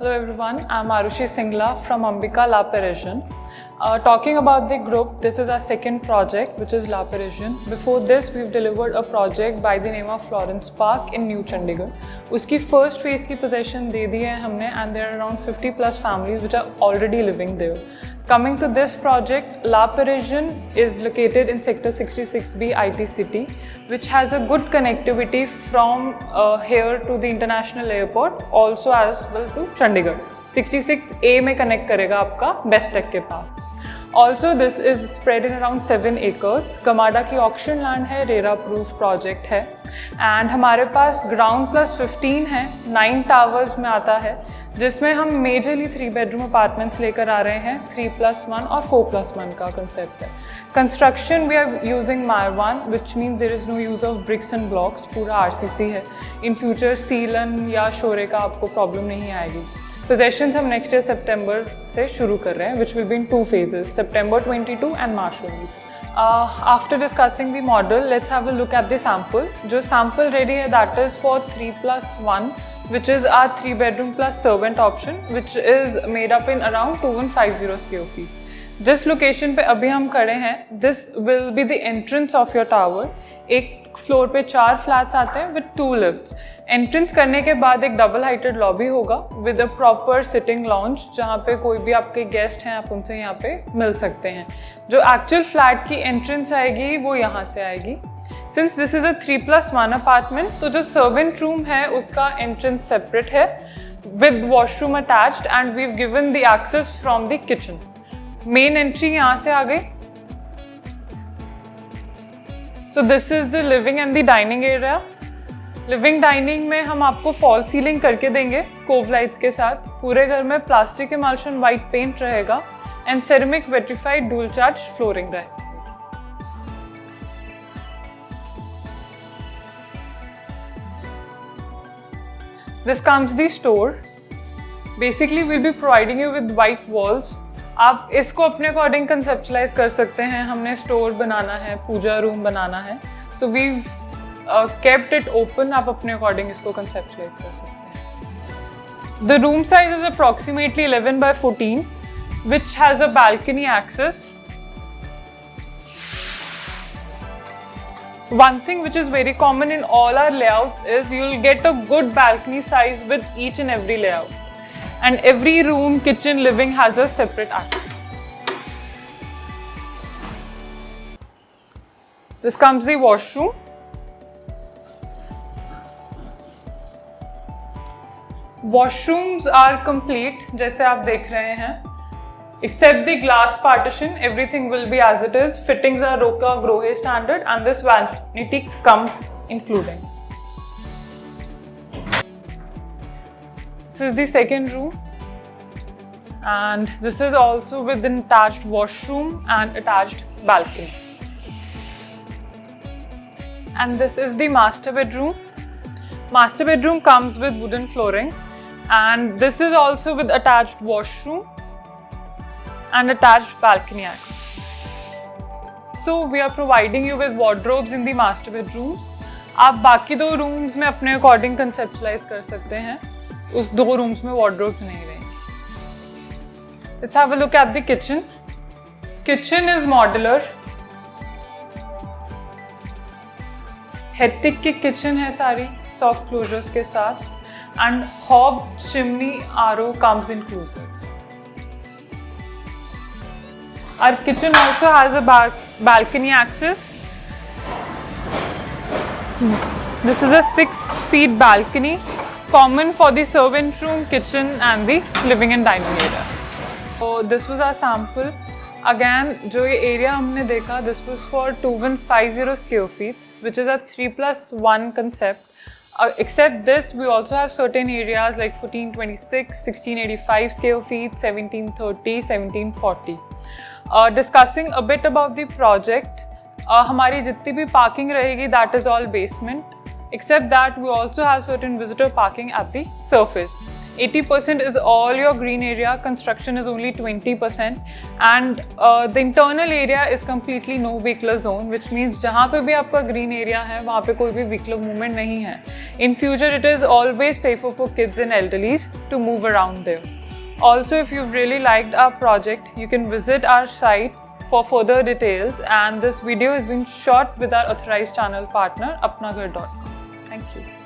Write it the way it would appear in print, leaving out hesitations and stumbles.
Hello everyone, I'm Arushi Singla from Ambika La Parisian. Talking about the group, this is our second project, which is La Parisian. Before this, we've delivered a project by the name of Florence Park in New Chandigarh. Uski first phase की possession दे दी है हमने, and there are around 50 plus families which are already living there. Coming to this project, La Parisian is located in Sector 66B IT City, which has a good connectivity from here to the international airport, also as well to Chandigarh. 66A में connect करेगा आपका best take के पास. Also, this is spread in around 7 acres. GMADA की auction land है, RERA proof project है. And हमारे पास ground plus 15 है, 9 towers में आता है, जिसमें हम मेजरली 3 बेडरूम अपार्टमेंट्स लेकर आ रहे हैं. 3+1 और 4+1 का कंसेप्ट है. कंस्ट्रक्शन वी आर यूजिंग मारवान, which means there is no use of bricks and blocks. पूरा RCC है. इन फ्यूचर सीलन या शोरे का आपको प्रॉब्लम नहीं आएगी. पोजेशंस हम नेक्स्ट ईयर सितंबर से शुरू कर रहे हैं, which will be in 2 phases, September 22 and March 22. After discussing the model, let's have a look at the sample. जो sample ready है, that is for 3+1, which is our 3 bedroom plus servant option, which is made up in around 2150 square feet. जिस location पे अभी हम खड़े हैं, this will be the entrance of your tower. एक floor पे 4 फ्लैट्स आते हैं with 2 lifts. एंट्रेंस करने के बाद एक डबल हाइटेड लॉबी होगा with a proper sitting lounge, जहाँ पे कोई भी आपके गेस्ट हैं आप उनसे यहाँ पे मिल सकते हैं. जो एक्चुअल फ्लैट की एंट्रेंस आएगी वो यहाँ से आएगी. Since this is a 3+1 apartment, तो जो सर्वेंट रूम है उसका एंट्रेंस सेपरेट है with washroom attached, and we have given the access from the kitchen. Main entry यहाँ से आ गई. So this is the living and the dining area. Living dining में हम आपको फॉल सीलिंग करके देंगे कोव लाइट्स के साथ. पूरे घर में प्लास्टिक इमल्शन वाइट पेंट रहेगा and ceramic vitrified dual charge flooring रहेगा. This comes the store. Basically, we'll be providing you with white walls. आप इसको अपने अकॉर्डिंग कंसेप्चुलाइज कर सकते हैं. हमने स्टोर बनाना है, पूजा रूम बनाना है, so we kept it open. आप अपने अकॉर्डिंग इसको कंसेप्चुलाइज कर सकते हैं. The room size is approximately 11 by 14, which has a balcony access. One thing which is very common in all our layouts is you'll get a good balcony size with each and every layout. And every room, kitchen, living has a separate access. This comes the washroom. Washrooms are complete, जैसे आप देख रहे हैं. Except the glass partition, everything will be as it is. Fittings are Roka Grohe standard, and this vanity comes including. This is the second room, and this is also with an attached washroom and attached balcony. And this is the master bedroom. Master bedroom comes with wooden flooring, and this is also with attached washroom and attached balcony access. So we are providing you with wardrobes in the master bedrooms. आप बाकी 2 rooms में अपने according conceptualize कर सकते हैं. उस 2 rooms में wardrobes नहीं रहेंगे. Let's have a look at the kitchen. Kitchen is modular. हेटिक की किचन है सारी, सॉफ्ट क्लोजर्स के साथ, and hob, chimney, RO comes inclusive. Our kitchen also has a balcony access. This is a 6 feet balcony, common for the servant room, kitchen and the living and dining area. So this was our sample. Again, जो ये area हमने देखा, this was for 2150 square feet, which is a 3+1 concept. Except this, we also have certain areas like 1426, 1685 square feet, 1730, 1740. Discussing a bit about the project, हमारी जितनी भी parking रहेगी, that is all basement. Except that we also have certain visitor parking at the surface. 80% is all your green area, construction is only 20%, and the internal area is completely no vehicular zone, which means जहाँ पे भी आपका green area है वहाँ पे कोई भी vehicular movement नहीं है. In future it is always safer for kids and elderlies to move around there. Also, if you've really liked our project, you can visit our site for further details, and this video has been shot with our authorized channel partner apnaghar.com. Thank you.